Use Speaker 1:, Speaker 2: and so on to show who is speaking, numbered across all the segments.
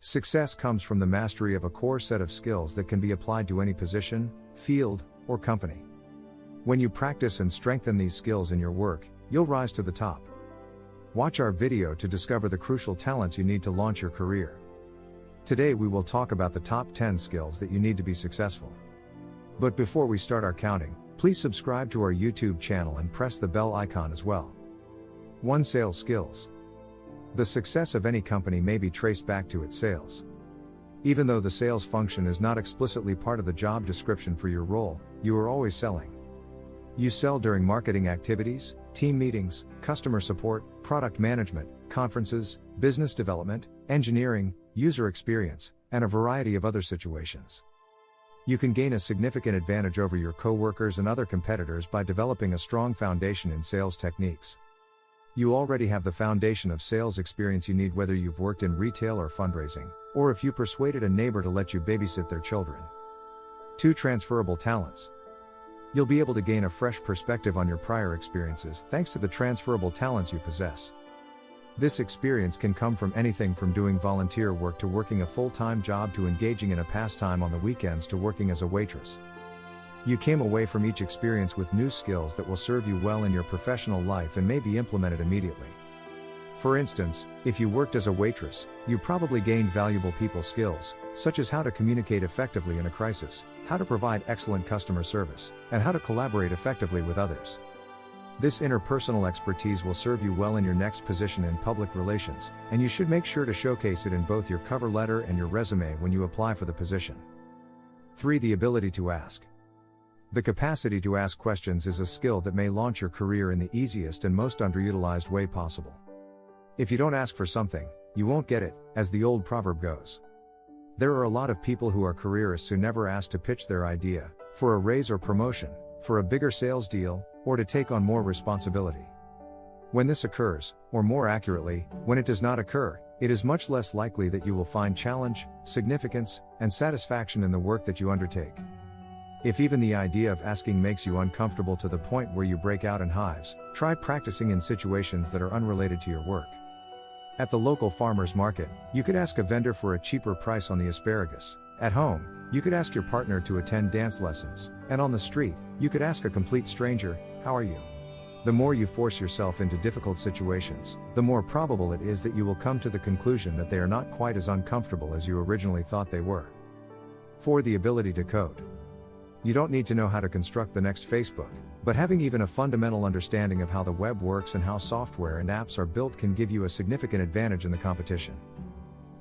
Speaker 1: Success comes from the mastery of a core set of skills that can be applied to any position, field, or company. When you practice and strengthen these skills in your work, you'll rise to the top. Watch our video to discover the crucial talents you need to launch your career. Today we will talk about the top 10 skills that you need to be successful. But before we start our counting, please subscribe to our YouTube channel and press the bell icon as well. 1. Sales skills. The success of any company may be traced back to its sales. Even though the sales function is not explicitly part of the job description for your role, you are always selling. You sell during marketing activities, team meetings, customer support, product management, conferences, business development, engineering, user experience, and a variety of other situations. You can gain a significant advantage over your coworkers and other competitors by developing a strong foundation in sales techniques. You already have the foundation of sales experience you need, whether you've worked in retail or fundraising, or if you persuaded a neighbor to let you babysit their children. 2. Transferable talents. You'll be able to gain a fresh perspective on your prior experiences thanks to the transferable talents you possess. This experience can come from anything from doing volunteer work to working a full-time job to engaging in a pastime on the weekends to working as a waitress. You came away from each experience with new skills that will serve you well in your professional life and may be implemented immediately. For instance, if you worked as a waitress, you probably gained valuable people skills, such as how to communicate effectively in a crisis, how to provide excellent customer service, and how to collaborate effectively with others. This interpersonal expertise will serve you well in your next position in public relations, and you should make sure to showcase it in both your cover letter and your resume when you apply for the position. 3. The ability to ask. The capacity to ask questions is a skill that may launch your career in the easiest and most underutilized way possible. If you don't ask for something, you won't get it, as the old proverb goes. There are a lot of people who are careerists who never ask to pitch their idea, for a raise or promotion, for a bigger sales deal, or to take on more responsibility. When this occurs, or more accurately, when it does not occur, it is much less likely that you will find challenge, significance, and satisfaction in the work that you undertake. If even the idea of asking makes you uncomfortable to the point where you break out in hives, try practicing in situations that are unrelated to your work. At the local farmer's market, you could ask a vendor for a cheaper price on the asparagus. At home, you could ask your partner to attend dance lessons, and on the street, you could ask a complete stranger, "How are you?" The more you force yourself into difficult situations, the more probable it is that you will come to the conclusion that they are not quite as uncomfortable as you originally thought they were. 4. The ability to code. You don't need to know how to construct the next Facebook, but having even a fundamental understanding of how the web works and how software and apps are built can give you a significant advantage in the competition.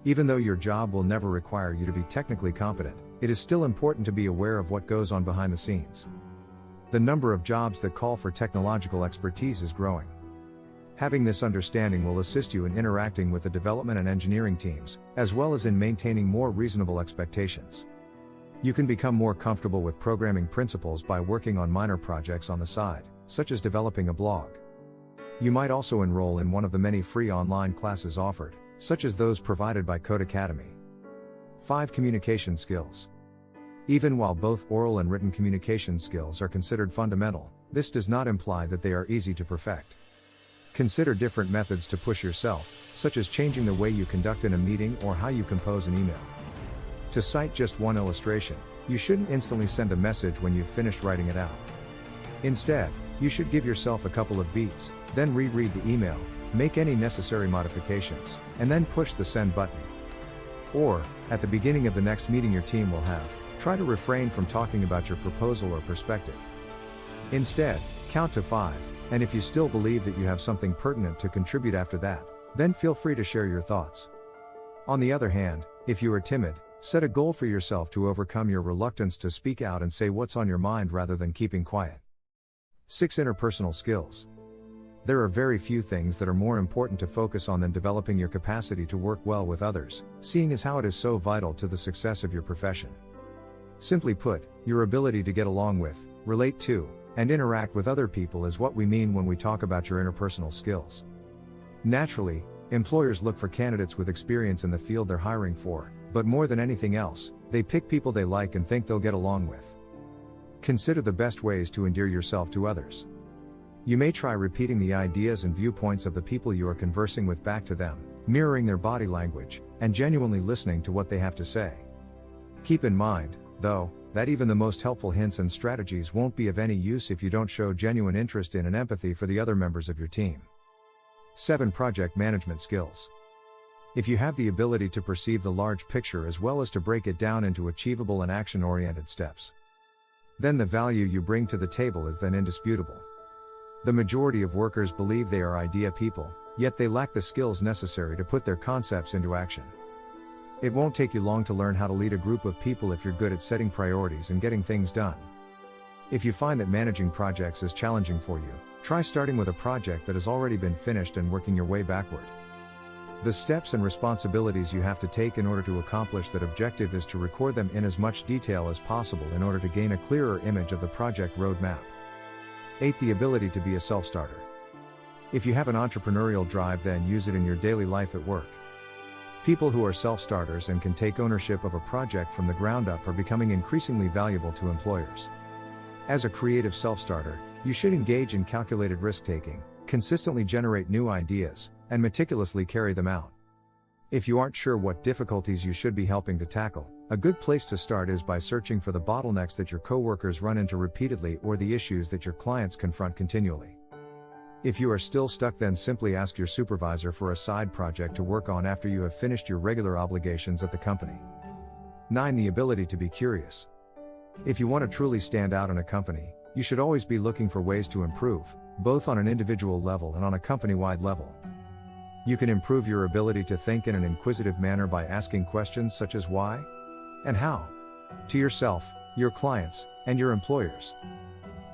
Speaker 1: Even though your job will never require you to be technically competent, it is still important to be aware of what goes on behind the scenes. The number of jobs that call for technological expertise is growing. Having this understanding will assist you in interacting with the development and engineering teams, as well as in maintaining more reasonable expectations. You can become more comfortable with programming principles by working on minor projects on the side, such as developing a blog. You might also enroll in one of the many free online classes offered, such as those provided by Code Academy. 5. Communication skills. Even while both oral and written communication skills are considered fundamental, this does not imply that they are easy to perfect. Consider different methods to push yourself, such as changing the way you conduct in a meeting or how you compose an email. To cite just one illustration, you shouldn't instantly send a message when you've finished writing it out. Instead, you should give yourself a couple of beats, then reread the email, make any necessary modifications, and then push the send button. Or, at the beginning of the next meeting your team will have, try to refrain from talking about your proposal or perspective. Instead, count to 5, and if you still believe that you have something pertinent to contribute after that, then feel free to share your thoughts. On the other hand, if you are timid, set a goal for yourself to overcome your reluctance to speak out and say what's on your mind rather than keeping quiet. 6. Interpersonal skills. There are very few things that are more important to focus on than developing your capacity to work well with others, seeing as how it is so vital to the success of your profession. Simply put, your ability to get along with, relate to, and interact with other people is what we mean when we talk about your interpersonal skills. Naturally, employers look for candidates with experience in the field they're hiring for, but more than anything else, they pick people they like and think they'll get along with. Consider the best ways to endear yourself to others. You may try repeating the ideas and viewpoints of the people you are conversing with back to them, mirroring their body language, and genuinely listening to what they have to say. Keep in mind, though, that even the most helpful hints and strategies won't be of any use if you don't show genuine interest in and empathy for the other members of your team. 7. Project management skills. If you have the ability to perceive the large picture as well as to break it down into achievable and action-oriented steps, then the value you bring to the table is then indisputable. The majority of workers believe they are idea people, yet they lack the skills necessary to put their concepts into action. It won't take you long to learn how to lead a group of people if you're good at setting priorities and getting things done. If you find that managing projects is challenging for you, try starting with a project that has already been finished and working your way backward. The steps and responsibilities you have to take in order to accomplish that objective is to record them in as much detail as possible in order to gain a clearer image of the project roadmap. 8. The ability to be a self-starter. If you have an entrepreneurial drive, then use it in your daily life at work. People who are self-starters and can take ownership of a project from the ground up are becoming increasingly valuable to employers. As a creative self-starter, you should engage in calculated risk-taking, consistently generate new ideas, and meticulously carry them out. If you aren't sure what difficulties you should be helping to tackle, a good place to start is by searching for the bottlenecks that your coworkers run into repeatedly or the issues that your clients confront continually. If you are still stuck, then simply ask your supervisor for a side project to work on after you have finished your regular obligations at the company. 9. The ability to be curious. If you want to truly stand out in a company, you should always be looking for ways to improve, both on an individual level and on a company-wide level. You can improve your ability to think in an inquisitive manner by asking questions such as why and how to yourself, your clients, and your employers.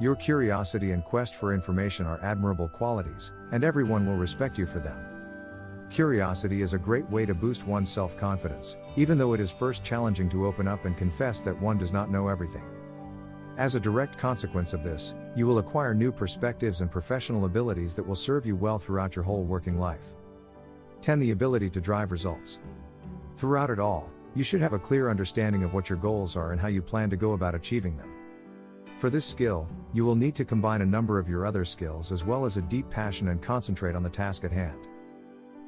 Speaker 1: Your curiosity and quest for information are admirable qualities, and everyone will respect you for them. Curiosity is a great way to boost one's self-confidence, even though it is first challenging to open up and confess that one does not know everything. As a direct consequence of this, you will acquire new perspectives and professional abilities that will serve you well throughout your whole working life. 10. The ability to drive results. Throughout it all, you should have a clear understanding of what your goals are and how you plan to go about achieving them. For this skill, you will need to combine a number of your other skills as well as a deep passion and concentrate on the task at hand.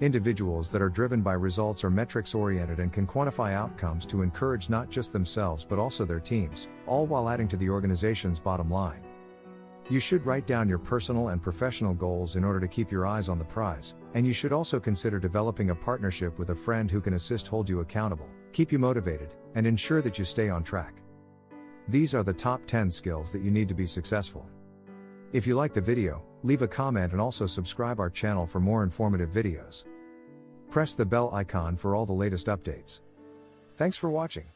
Speaker 1: Individuals that are driven by results are metrics-oriented and can quantify outcomes to encourage not just themselves but also their teams, all while adding to the organization's bottom line. You should write down your personal and professional goals in order to keep your eyes on the prize, and you should also consider developing a partnership with a friend who can hold you accountable, keep you motivated, and ensure that you stay on track. These are the top 10 skills that you need to be successful. If you like the video, leave a comment and also subscribe our channel for more informative videos. Press the bell icon for all the latest updates. Thanks for watching.